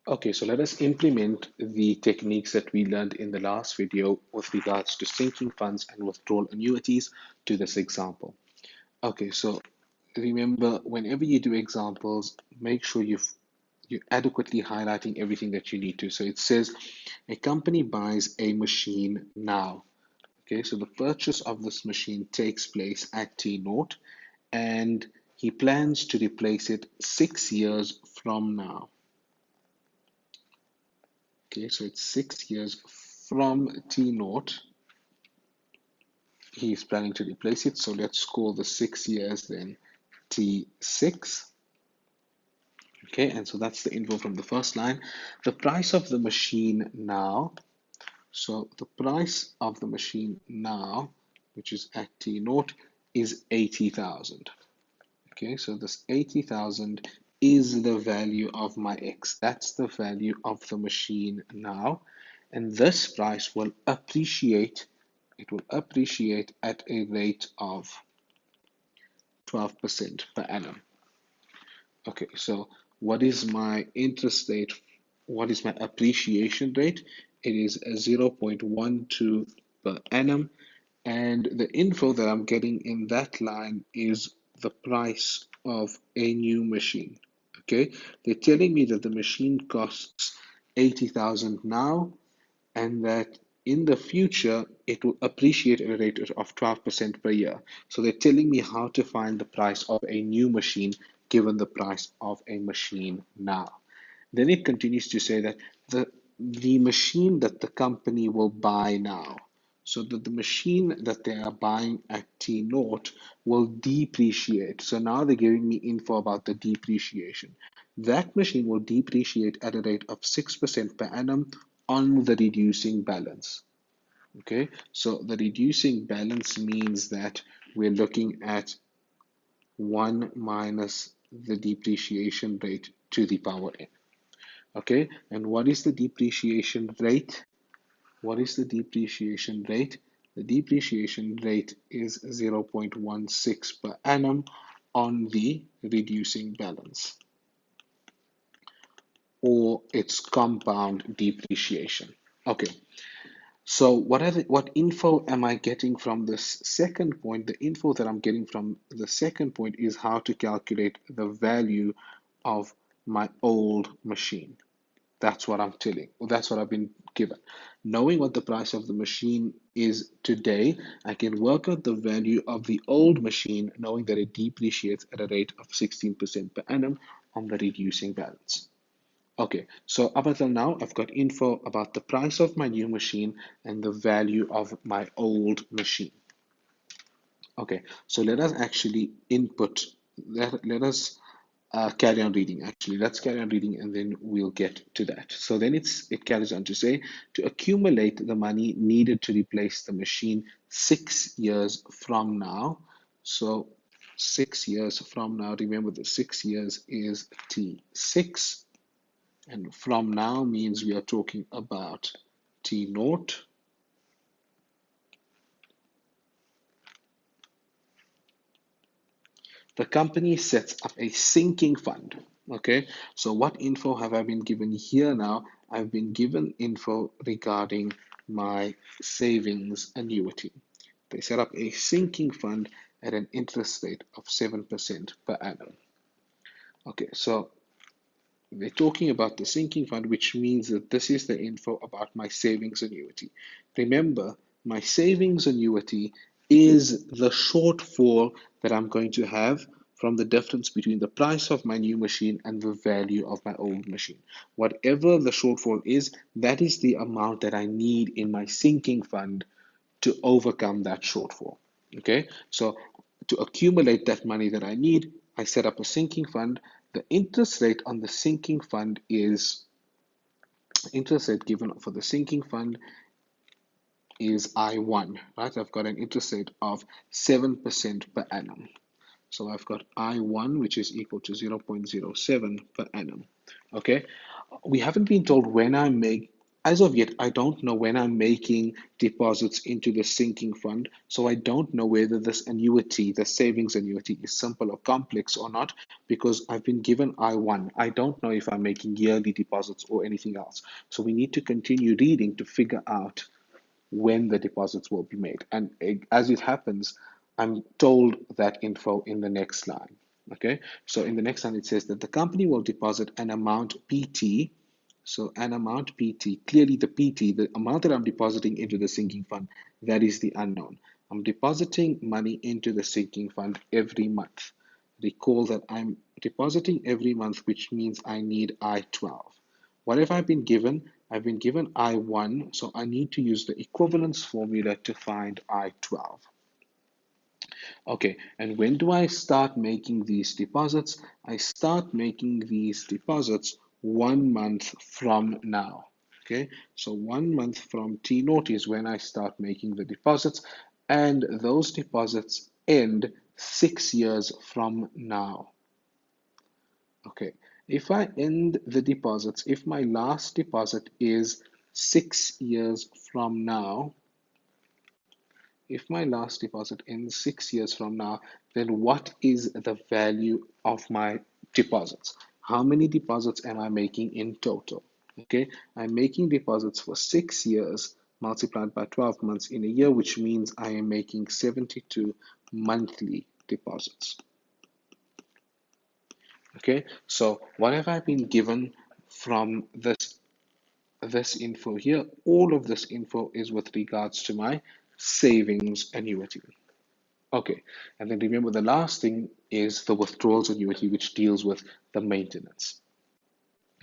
Okay, so let us implement the techniques that we learned in the last video with regards to sinking funds and withdrawal annuities to this example. Okay, so remember, whenever you do examples, make sure you're adequately highlighting everything that you need to. So it says a company buys a machine now. Okay, so the purchase of this machine takes place at T naught, and he plans to replace it 6 years from now. Okay, so it's 6 years from T naught. He's planning to replace it. So let's call the 6 years then T6. Okay, and so that's the info from the first line. The price of the machine now. So the price of the machine now, which is at T naught, is 80,000. Okay, so this 80,000 is the value of my X. That's the value of the machine now. And this price will appreciate, it will appreciate at a rate of 12% per annum. Okay, so what is my interest rate? What is my appreciation rate? It is 0.12 per annum. And the info that I'm getting in that line is the price of a new machine. Okay, they're telling me that the machine costs 80,000 now, and that in the future it will appreciate at a rate of 12% per year. So they're telling me how to find the price of a new machine given the price of a machine now. Then it continues to say that the machine that the company will buy now, so that the machine that they are buying at T naught will depreciate. So now they're giving me info about the depreciation. That machine will depreciate at a rate of 6% per annum on the reducing balance. Okay, so the reducing balance means that we're looking at 1 minus the depreciation rate to the power n. Okay, and what is the depreciation rate? What is the depreciation rate? The depreciation rate is 0.16 per annum on the reducing balance, or its compound depreciation. Okay, so what info am I getting from this second point? The info that I'm getting from the second point is how to calculate the value of my old machine. That's what I'm telling. Well, that's what I've been given. Knowing what the price of the machine is today, I can work out the value of the old machine, knowing that it depreciates at a rate of 16% per annum on the reducing balance. Okay, so up until now, I've got info about the price of my new machine and the value of my old machine. Okay, so let us actually input, let us carry on reading actually. Let's carry on reading and then we'll get to that. So then it carries on to say, to accumulate the money needed to replace the machine 6 years from now. So 6 years from now, remember the 6 years is T6. And from now means we are talking about T naught. The company sets up a sinking fund. Okay, so what info have I been given here now? I've been given info regarding my savings annuity. They set up a sinking fund at an interest rate of 7% per annum. Okay, so they're talking about the sinking fund, which means that this is the info about my savings annuity. Remember, my savings annuity is the shortfall that I'm going to have from the difference between the price of my new machine and the value of my old machine. Whatever the shortfall is, that is the amount that I need in my sinking fund to overcome that shortfall. Okay, so to accumulate that money that I need, I set up a sinking fund. The interest rate on the sinking fund is interest rate given for the sinking fund is I1, right? I've got an interest rate of 7% per annum. So I've got I1, which is equal to 0.07 per annum. Okay, we haven't been told when I make as of yet, I don't know when I'm making deposits into the sinking fund, so I don't know whether this annuity, the savings annuity, is simple or complex or not, because I've been given I1. I don't know if I'm making yearly deposits or anything else. So we need to continue reading to figure out when the deposits will be made. And as it happens, I'm told that info in the next line. Okay, so in the next line, it says that the company will deposit an amount PT. So an amount PT, clearly the PT, the amount that I'm depositing into the sinking fund, that is the unknown. I'm depositing money into the sinking fund every month. Recall that I'm depositing every month, which means I need I-12. What have I been given? I've been given I1, so I need to use the equivalence formula to find I-12. Okay, and when do I start making these deposits? I start making these deposits 1 month from now. Okay, so 1 month from T naught is when I start making the deposits, and those deposits end 6 years from now. Okay, if I end the deposits, if my last deposit is 6 years from now, if my last deposit ends 6 years from now, then what is the value of my deposits? How many deposits am I making in total? Okay, I'm making deposits for 6 years multiplied by 12 months in a year, which means I am making 72 monthly deposits. Okay, so what have I been given from this info here? All of this info is with regards to my savings annuity. Okay, and then remember the last thing is the withdrawals annuity, which deals with the maintenance.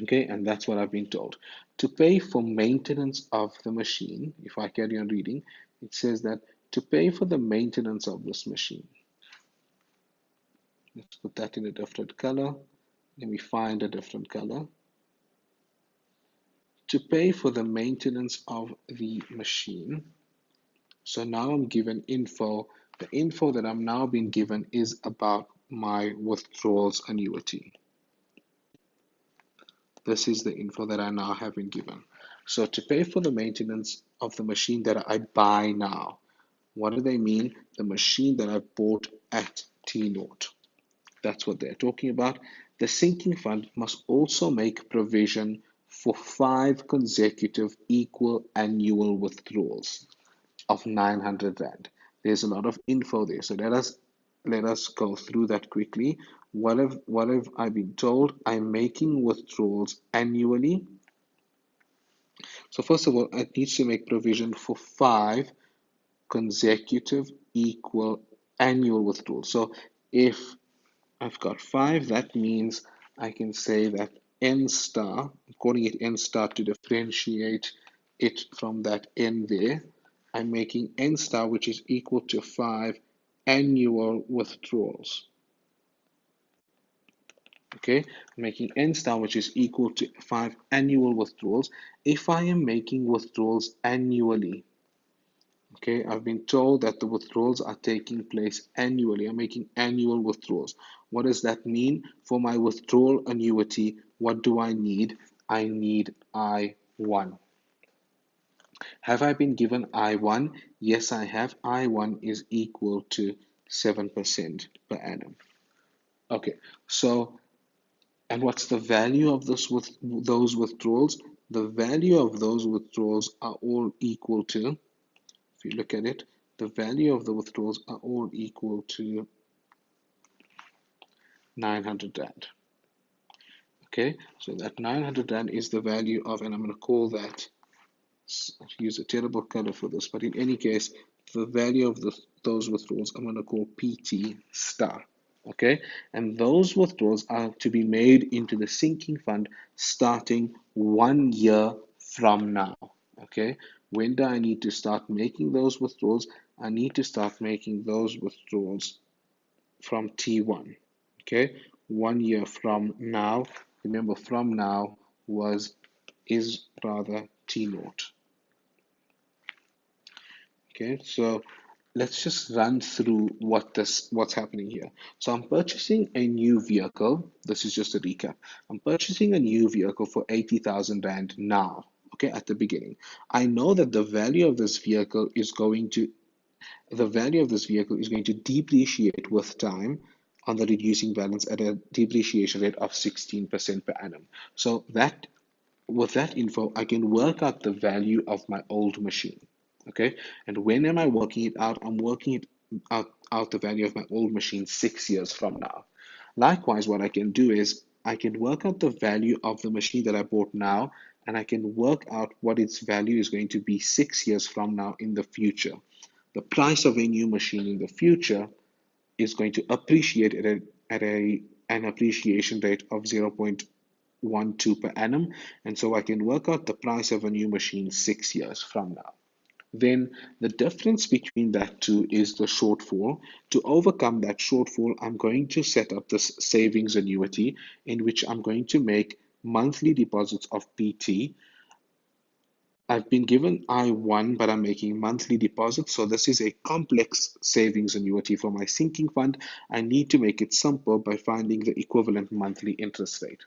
Okay, and that's what I've been told. To pay for maintenance of the machine, if I carry on reading, it says that to pay for the maintenance of this machine, let's put that in a different color. Let me find a different color. To pay for the maintenance of the machine, so now I'm given info. The info that I'm now being given is about my withdrawals annuity. This is the info that I now have been given. So to pay for the maintenance of the machine that I buy now, what do they mean? The machine that I bought at T naught. That's what they're talking about. The sinking fund must also make provision for 5 consecutive equal annual withdrawals of 900 Rand. There's a lot of info there. So let us go through that quickly. What have I been told? I'm making withdrawals annually. So first of all, it needs to make provision for 5 consecutive equal annual withdrawals. So if I've got 5, that means I can say that n star, I'm calling it n star to differentiate it from that n there. I'm making n star, which is equal to 5 annual withdrawals. Okay, I'm making n star, which is equal to 5 annual withdrawals. If I am making withdrawals annually, okay, I've been told that the withdrawals are taking place annually. I'm making annual withdrawals. What does that mean? For my withdrawal annuity, what do I need? I need I1. Have I been given I1? Yes, I have. I1 is equal to 7% per annum. Okay, so, and what's the value of those withdrawals? The value of those withdrawals are all equal to, if you look at it, the value of the withdrawals are all equal to 900 Rand. Okay, so that 900 Rand is the value of, and I'm going to call that, use a terrible color for this, but in any case, the value of those withdrawals I'm going to call PT star. Okay, and those withdrawals are to be made into the sinking fund starting 1 year from now. Okay, when do I need to start making those withdrawals? I need to start making those withdrawals from T1. Okay, 1 year from now. Remember, from now is rather T naught. Okay, so let's just run through what's happening here. So I'm purchasing a new vehicle. This is just a recap. I'm purchasing a new vehicle for 80,000 Rand now. okay, at the beginning. I know that the value of this vehicle is going to depreciate with time on the reducing balance at a depreciation rate of 16% per annum. So that with that info, I can work out the value of my old machine. Okay, and when am I working it out? I'm working it out the value of my old machine 6 years from now. Likewise, what I can do is I can work out the value of the machine that I bought now, and I can work out what its value is going to be 6 years from now in the future. The price of a new machine in the future is going to appreciate at an appreciation rate of 0.12 per annum, and so I can work out the price of a new machine 6 years from now. Then the difference between that two is the shortfall. To overcome that shortfall, I'm going to set up this savings annuity in which I'm going to make monthly deposits of PT. I've been given I1, but I'm making monthly deposits. So this is a complex savings annuity for my sinking fund. I need to make it simple by finding the equivalent monthly interest rate.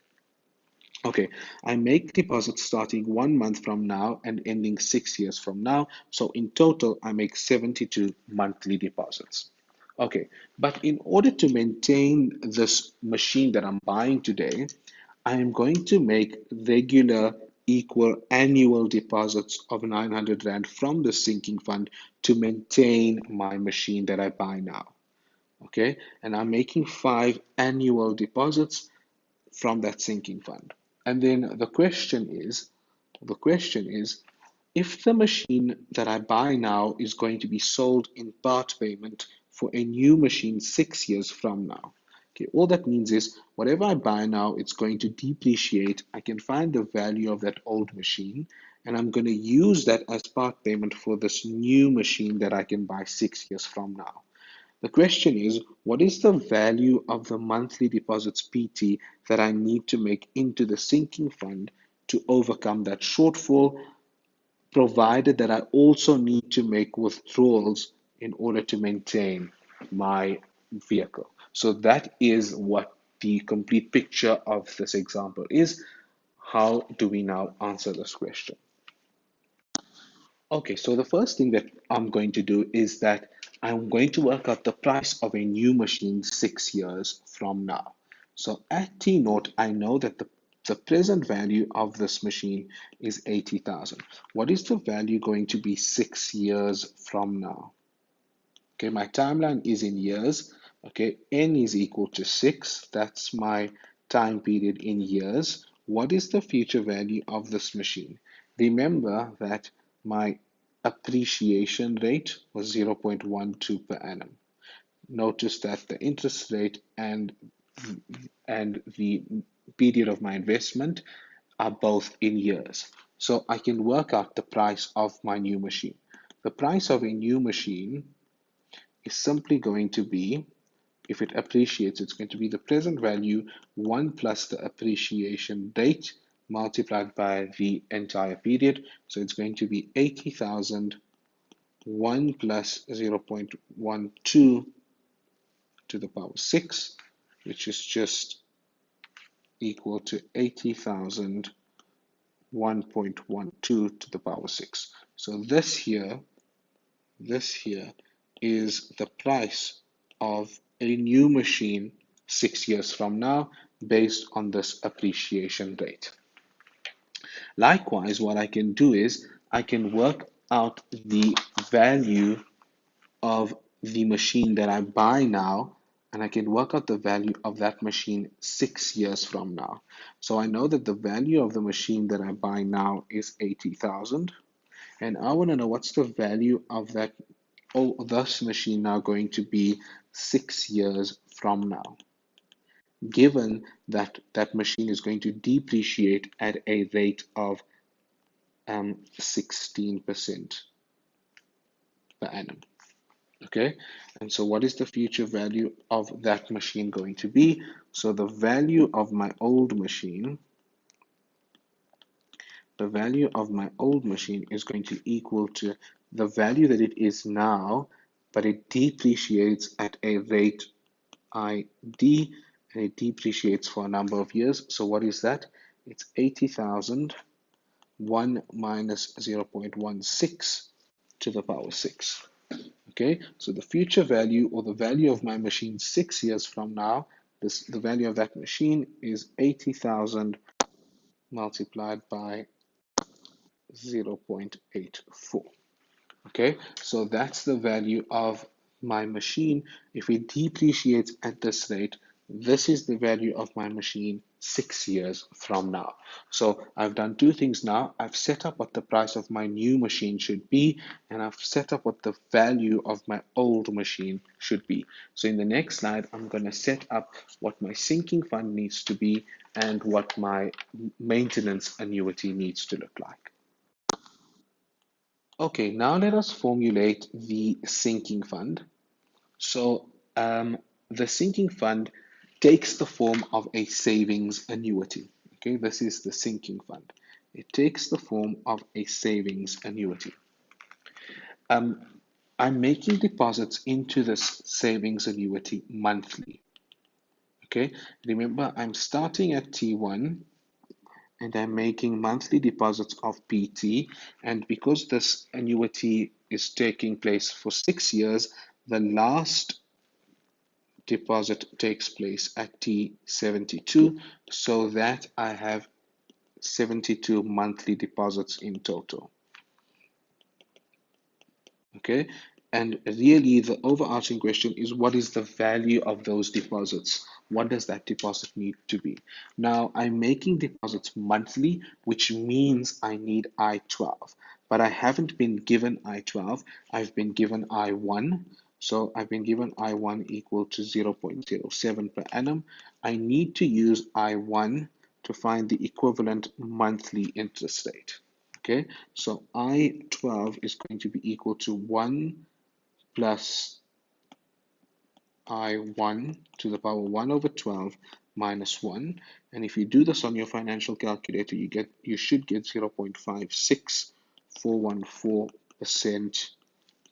Okay, I make deposits starting 1 month from now and ending 6 years from now. So in total, I make 72 monthly deposits. Okay, but in order to maintain this machine that I'm buying today, I am going to make regular equal annual deposits of 900 Rand from the sinking fund to maintain my machine that I buy now. Okay, and I'm making 5 annual deposits from that sinking fund. And then the question is, if the machine that I buy now is going to be sold in part payment for a new machine 6 years from now. Okay, all that means is whatever I buy now, it's going to depreciate. I can find the value of that old machine, and I'm going to use that as part payment for this new machine that I can buy 6 years from now. The question is, what is the value of the monthly deposits PT that I need to make into the sinking fund to overcome that shortfall, provided that I also need to make withdrawals in order to maintain my vehicle? So that is what the complete picture of this example is. How do we now answer this question? Okay, so the first thing that I'm going to do is that I'm going to work out the price of a new machine 6 years from now. So at T note, I know that the present value of this machine is 80,000. What is the value going to be 6 years from now? Okay, my timeline is in years. Okay, N is equal to 6. That's my time period in years. What is the future value of this machine? Remember that my appreciation rate was 0.12 per annum. Notice that the interest rate and the period of my investment are both in years. So I can work out the price of my new machine. The price of a new machine is simply going to be, if it appreciates, it's going to be the present value 1 plus the appreciation rate multiplied by the entire period. So it's going to be 80,000, 1 plus 0.12 to the power 6, which is just equal to 80,000, 1.12 to the power 6. So this here is the price of a new machine 6 years from now based on this appreciation rate. Likewise, what I can do is I can work out the value of the machine that I buy now, and I can work out the value of that machine 6 years from now. So I know that the value of the machine that I buy now is 80,000, and I want to know what's the value of that this machine now going to be 6 years from now, given that that machine is going to depreciate at a rate of 16% per annum. Okay, and so what is the future value of that machine going to be? So the value of my old machine, is going to equal to the value that it is now, but it depreciates at a rate ID, and it depreciates for a number of years. So what is that? It's 80,000 1 minus 0.16 to the power 6. Okay, so the future value, or the value of my machine 6 years from now, the value of that machine is 80,000 multiplied by 0.84. Okay, so that's the value of my machine. If it depreciates at this rate, this is the value of my machine 6 years from now. So I've done two things now. I've set up what the price of my new machine should be, and I've set up what the value of my old machine should be. So in the next slide, I'm going to set up what my sinking fund needs to be and what my maintenance annuity needs to look like. Okay, now let us formulate the sinking fund. So the sinking fund takes the form of a savings annuity. Okay, this is the sinking fund. It takes the form of a savings annuity. I'm making deposits into this savings annuity monthly. Okay, remember I'm starting at T1 and I'm making monthly deposits of PT. And because this annuity is taking place for 6 years, the last deposit takes place at T72, so that I have 72 monthly deposits in total. Okay, and really the overarching question is, what is the value of those deposits? What does that deposit need to be? Now I'm making deposits monthly, which means I need I-12, but I haven't been given I-12. I've been given I-1. So I've been given I-1 equal to 0.07 per annum. I need to use I-1 to find the equivalent monthly interest rate. Okay, so I-12 is going to be equal to 1 plus I-1 to the power 1 over 12 minus 1. And if you do this on your financial calculator, you should get 0.56414%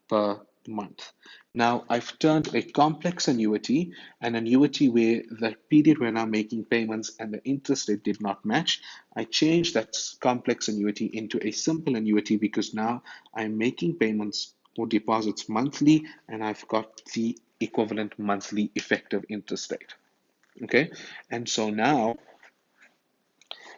per month. Now, I've turned a complex annuity, an annuity where the period when I'm making payments and the interest rate did not match, I changed that complex annuity into a simple annuity because now I'm making payments or deposits monthly and I've got the equivalent monthly effective interest rate. Okay, and so now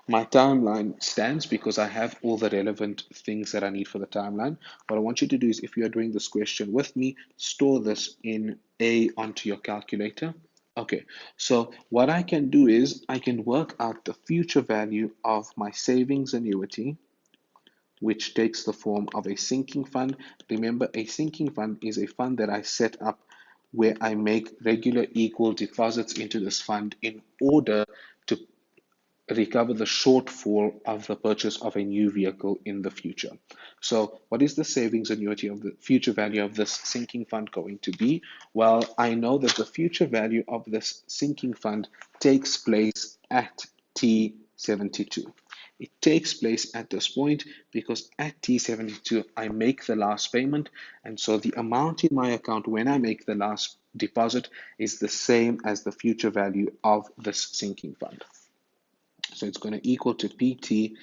my timeline stands because I have all the relevant things that I need for the timeline. What I want you to do is, if you are doing this question with me, store this in A onto your calculator. Okay, so what I can do is I can work out the future value of my savings annuity, which takes the form of a sinking fund. Remember, a sinking fund is a fund that I set up where I make regular equal deposits into this fund in order to recover the shortfall of the purchase of a new vehicle in the future. So what is the savings annuity of the future value of this sinking fund going to be? Well, I know that the future value of this sinking fund takes place at T72. It takes place at this point because at T72 I make the last payment, and so the amount in my account when I make the last deposit is the same as the future value of this sinking fund. So it's going to equal to PTSN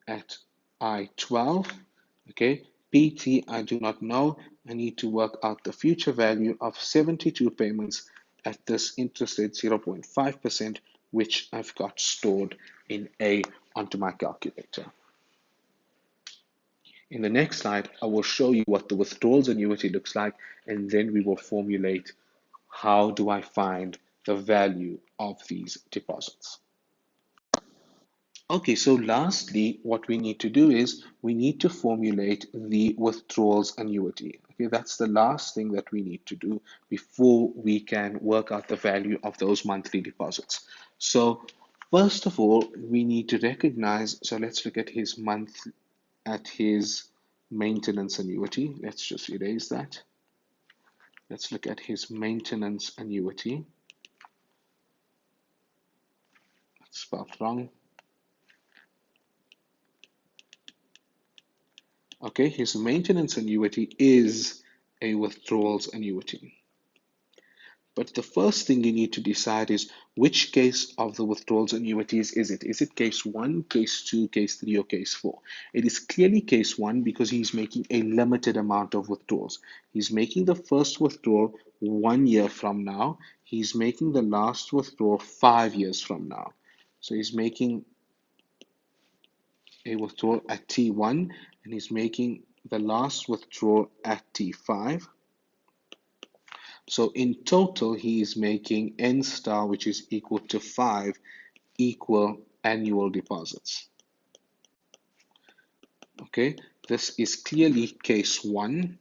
at I-12. Okay, PT I do not know. I need to work out the future value of 72 payments at this interest rate 0.5%, which I've got stored in A onto my calculator. In the next slide, I will show you what the withdrawals annuity looks like, and then we will formulate how do I find the value of these deposits. Okay, so lastly, what we need to do is we need to formulate the withdrawals annuity. Okay, that's the last thing that we need to do before we can work out the value of those monthly deposits. So first of all, we need to recognize, so let's look at his maintenance annuity. Let's just erase that. Let's look at his maintenance annuity. That's spelled wrong. Okay, his maintenance annuity is a withdrawals annuity. But the first thing you need to decide is which case of the withdrawals annuities is it? Is it case 1, case 2, case 3, or case 4? It is clearly case 1 because he's making a limited amount of withdrawals. He's making the first withdrawal 1 year from now. He's making the last withdrawal 5 years from now. So he's making a withdrawal at T1 and he's making the last withdrawal at T5. So in total, he is making N star, which is equal to 5 equal annual deposits. Okay, this is clearly case 1.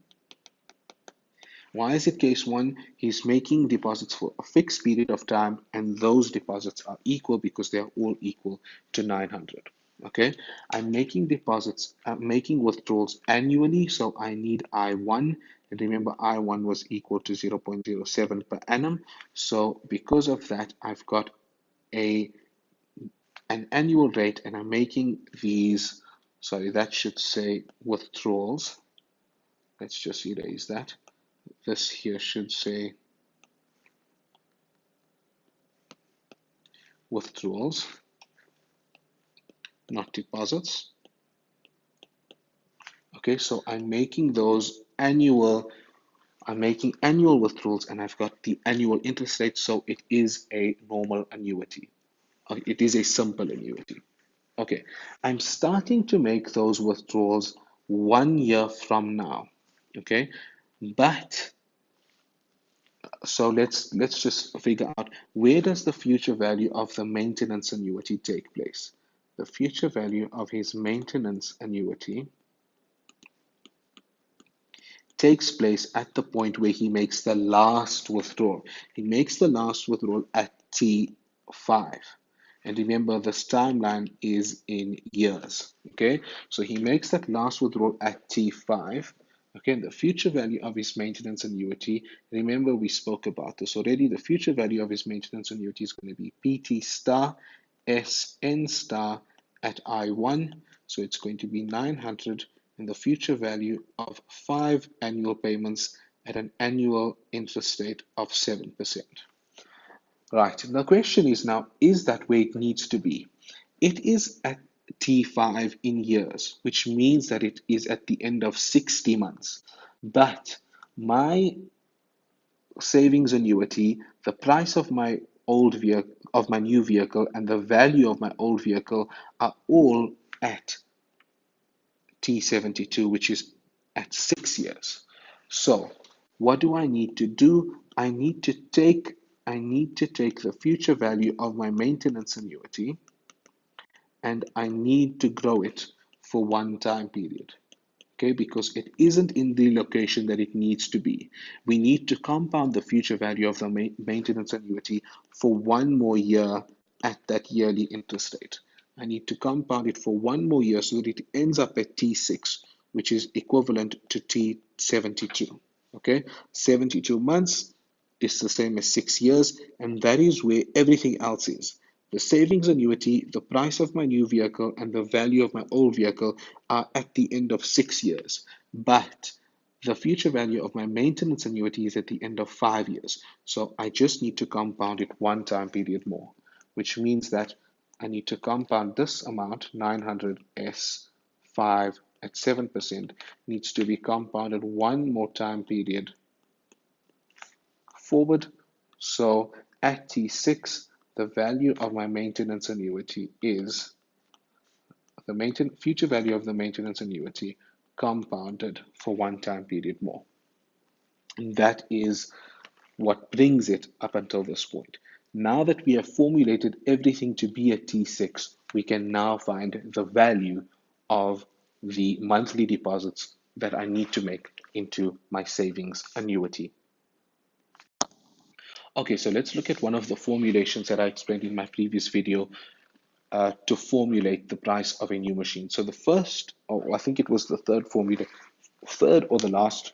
Why is it case 1? He's making deposits for a fixed period of time, and those deposits are equal because they are all equal to 900. Okay, I'm making deposits, I'm making withdrawals annually, so I need I1. And remember, I1 was equal to 0.07 per annum. So because of that, I've got an annual rate, and I'm making these, sorry, that should say withdrawals. Let's just erase that. This here should say withdrawals, not deposits. Okay, so I'm making annual withdrawals, and I've got the annual interest rate, so it is a normal annuity. It is a simple annuity. Okay, I'm starting to make those withdrawals 1 year from now. Okay, but so let's just figure out, where does the future value of the maintenance annuity take place? The future value of his maintenance annuity takes place at the point where he makes the last withdrawal. He makes the last withdrawal at T5. And remember, this timeline is in years. Okay, so he makes that last withdrawal at T5. Okay, and the future value of his maintenance annuity, remember we spoke about this already, the future value of his maintenance annuity is going to be PT star SN star at I1. So it's going to be 900, and the future value of 5 annual payments at an annual interest rate of 7%. Right, the question is now, is that where it needs to be? It is at T5 in years, which means that it is at the end of 60 months. But my savings annuity, the price of my old vehicle, of my new vehicle, and the value of my old vehicle are all at T72, which is at 6 years. So what do I need to do? I need to take the future value of my maintenance annuity, and I need to grow it for one time period. Okay, because it isn't in the location that it needs to be. We need to compound the future value of the maintenance annuity for one more year at that yearly interest rate. I need to compound it for one more year so that it ends up at T6, which is equivalent to T72. Okay, 72 months is the same as 6 years, and that is where everything else is. The savings annuity, the price of my new vehicle, and the value of my old vehicle are at the end of 6 years. But the future value of my maintenance annuity is at the end of 5 years. So I just need to compound it one time period more, which means that I need to compound this amount, 900S5 at 7%, needs to be compounded one more time period forward. So at T6, the value of my maintenance annuity is the future value of the maintenance annuity compounded for one time period more. And that is what brings it up until this point. Now that we have formulated everything to be at T6, we can now find the value of the monthly deposits that I need to make into my savings annuity. Okay, so let's look at one of the formulations that I explained in my previous video to formulate the price of a new machine. So the first, or I think it was the third formula, third or the last,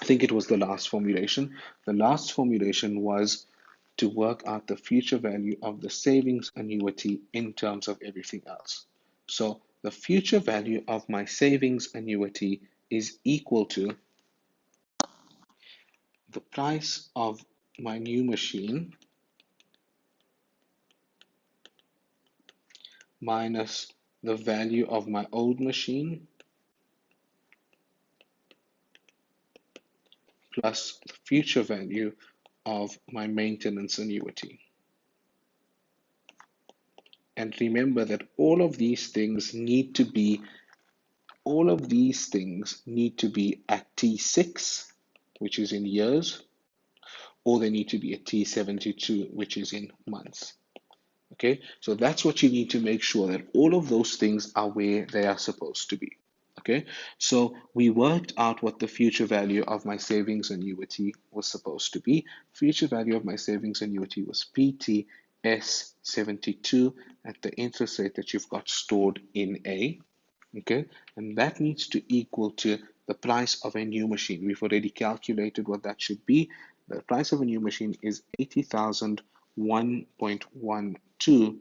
I think it was the last formulation. The last formulation was to work out the future value of the savings annuity in terms of everything else. So the future value of my savings annuity is equal to the price of my new machine minus the value of my old machine plus the future value of my maintenance annuity. And remember that all of these things need to be at T6, which is in years, or they need to be at T72, which is in months. Okay, so that's what you need to make sure that all of those things are where they are supposed to be. Okay, so we worked out what the future value of my savings annuity was supposed to be. Future value of my savings annuity was PTS72 at the interest rate that you've got stored in A. Okay, and that needs to equal to the price of a new machine. We've already calculated what that should be. The price of a new machine is 80,001.12 to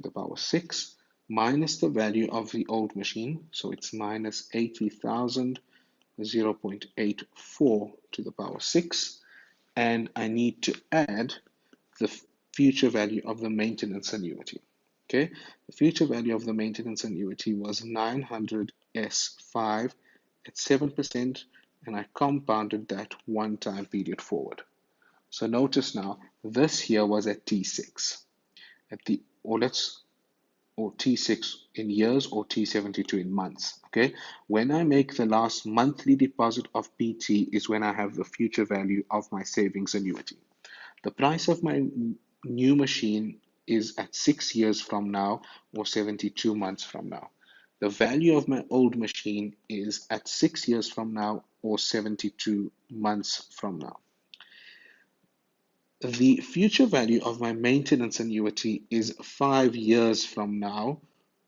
the power 6 minus the value of the old machine. So it's minus 80,000, 0.84 to the power 6. And I need to add the future value of the maintenance annuity. Okay, the future value of the maintenance annuity was 900S5 at 7%, and I compounded that one time period forward. So notice now, this here was at T6, at the, or T6 in years or T72 in months. Okay, when I make the last monthly deposit of PT is when I have the future value of my savings annuity. The price of my new machine is at 6 years from now or 72 months from now. The value of my old machine is at 6 years from now or 72 months from now. The future value of my maintenance annuity is 5 years from now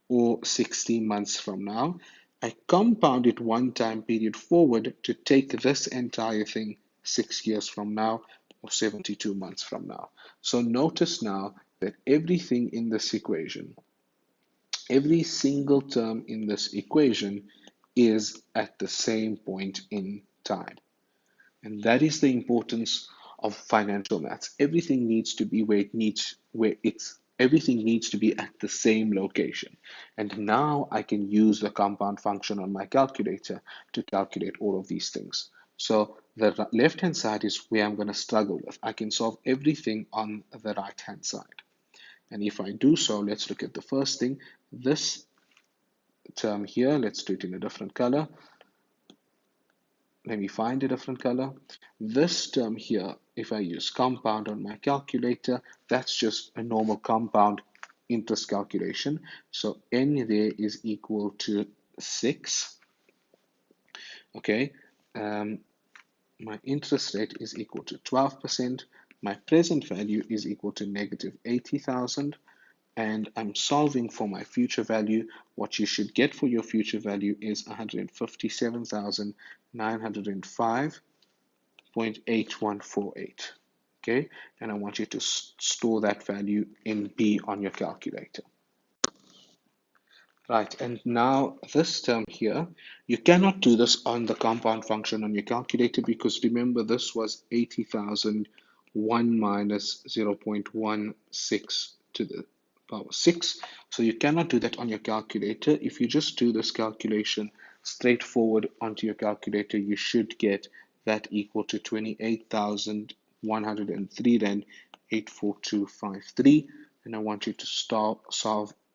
or 16 months from now. I compound it one time period forward to take this entire thing 6 years from now or 72 months from now. So notice now that everything in this equation, every single term in this equation is at the same point in time. And that is the importance of financial maths. Everything needs to be everything needs to be at the same location. And now I can use the compound function on my calculator to calculate all of these things. So the left-hand side is where I'm going to struggle with. I can solve everything on the right-hand side. And if I do so, let's look at the first thing. This term here, let's do it in a different color. Let me find a different color. This term here, if I use compound on my calculator, that's just a normal compound interest calculation. So n there is equal to 6. Okay, my interest rate is equal to 12%. My present value is equal to negative 80,000. And I'm solving for my future value. What you should get for your future value is 157,905.8148. Okay, and I want you to store that value in B on your calculator. Right, and now this term here, you cannot do this on the compound function on your calculator because remember this was 80,001 minus 0.16 to the power 6. So you cannot do that on your calculator. If you just do this calculation straightforward onto your calculator, you should get that equal to 28,103 Rand 84253. And I want you to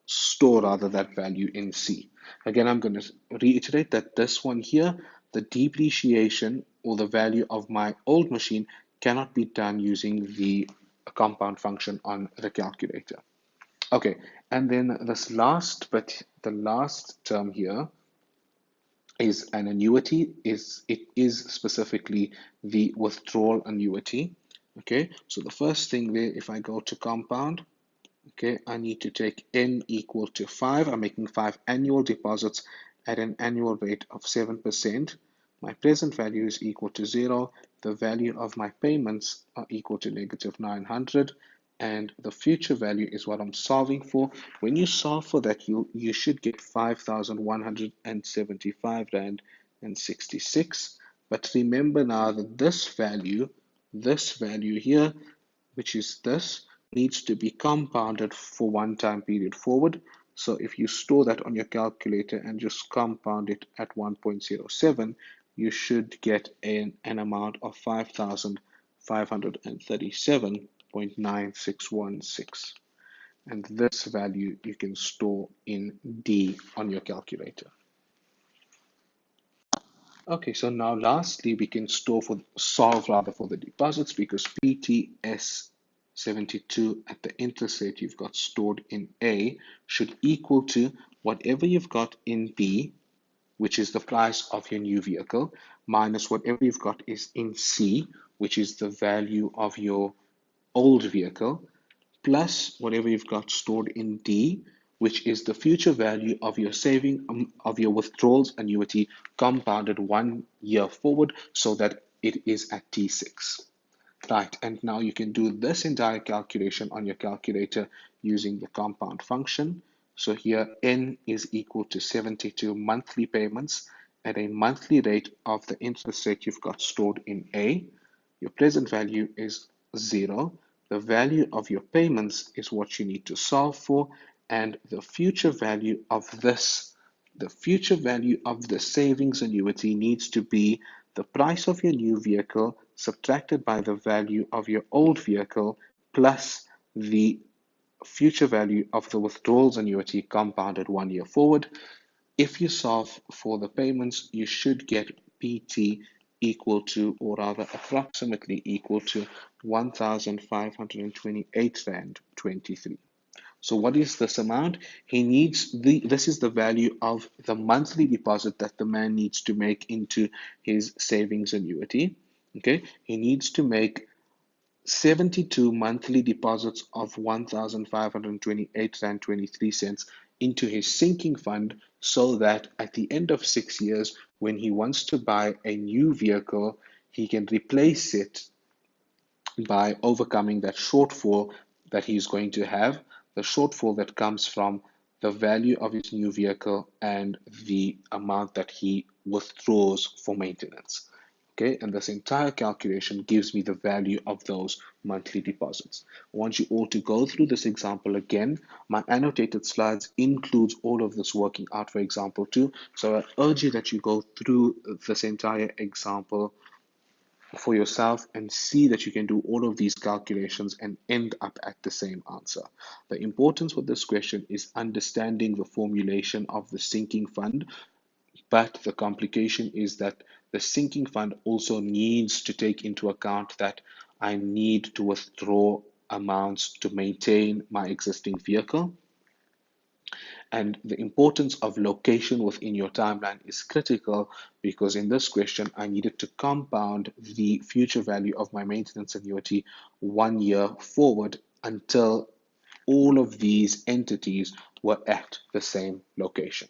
store rather that value in C. Again, I'm going to reiterate that this one here, the depreciation or the value of my old machine cannot be done using the compound function on the calculator. Okay, and then this last, but the last term here is an annuity. It is specifically the withdrawal annuity. Okay, so the first thing there, if I go to compound, okay, I need to take n equal to 5. I'm making 5 annual deposits at an annual rate of 7%. My present value is equal to 0. The value of my payments are equal to negative 900. And the future value is what I'm solving for. When you solve for that, you should get 5,175 Rand and 66. But remember now that this value this value here, which is this, needs to be compounded for one time period forward. So if you store that on your calculator and just compound it at 1.07, you should get an amount of 5,537.9616. And this value you can store in D on your calculator. Okay, so now lastly, we can solve rather for the deposits, because PTS 72 at the interest rate you've got stored in A should equal to whatever you've got in B, which is the price of your new vehicle, minus whatever you've got is in C, which is the value of your old vehicle, plus whatever you've got stored in D, which is the future value of your of your withdrawals annuity compounded 1 year forward, so that it is at T6. Right, and now you can do this entire calculation on your calculator using the compound function. So here n is equal to 72 monthly payments at a monthly rate of the interest rate you've got stored in A. Your present value is 0. The value of your payments is what you need to solve for, and the future value of the future value of the savings annuity needs to be the price of your new vehicle subtracted by the value of your old vehicle plus the future value of the withdrawals annuity compounded 1 year forward. If you solve for the payments, you should get PT equal to, or rather approximately equal to, 1,528 Rand 23. So what is this amount? This is the value of the monthly deposit that the man needs to make into his savings annuity. Okay, he needs to make 72 monthly deposits of 1,528 Rand 23 cents into his sinking fund, so that at the end of 6 years, when he wants to buy a new vehicle, he can replace it by overcoming that shortfall that he's going to have, the shortfall that comes from the value of his new vehicle and the amount that he withdraws for maintenance. Okay, and this entire calculation gives me the value of those monthly deposits. I want you all to go through this example again. My annotated slides includes all of this working out for example 2. So I urge you that you go through this entire example for yourself and see that you can do all of these calculations and end up at the same answer. The importance with this question is understanding the formulation of the sinking fund, but the complication is that the sinking fund also needs to take into account that I need to withdraw amounts to maintain my existing vehicle. And the importance of location within your timeline is critical, because in this question, I needed to compound the future value of my maintenance annuity 1 year forward until all of these entities were at the same location.